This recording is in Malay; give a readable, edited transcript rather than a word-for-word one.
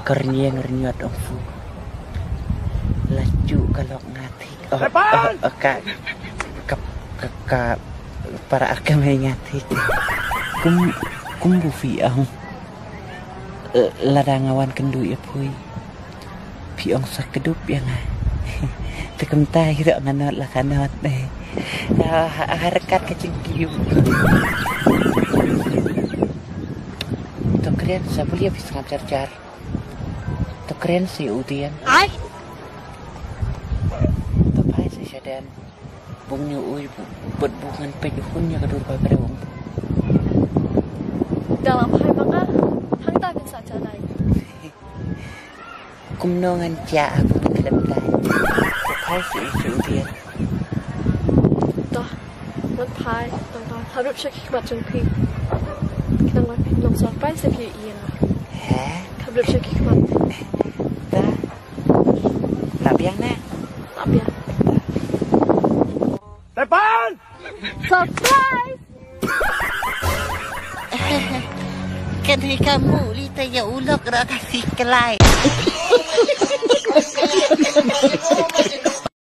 Kernyat ông phu laju kalau ngati kak para akam ngati kum bufi ông ladang awan kendu ya pui pi ông sak kedup yang tekem tai kita nganot lah kanot harakat kecing kiu tuh keren sabuli habis ngajar tuh keren sih udian tuh pai sih sadan bungnya ui buat bungan pejuhunnya kedua pada wong dalam hai maka hang ta kan saja lai kumnongan cia aku kelem tai tuh pai sih udian tuh non pai tuh harus cek hikmat jengpi kita ngelakuin long sampai sepi iya harus cek hikmat dah labiang na labiang depan surprise kan kamu lita ya ulok ra kasih kelai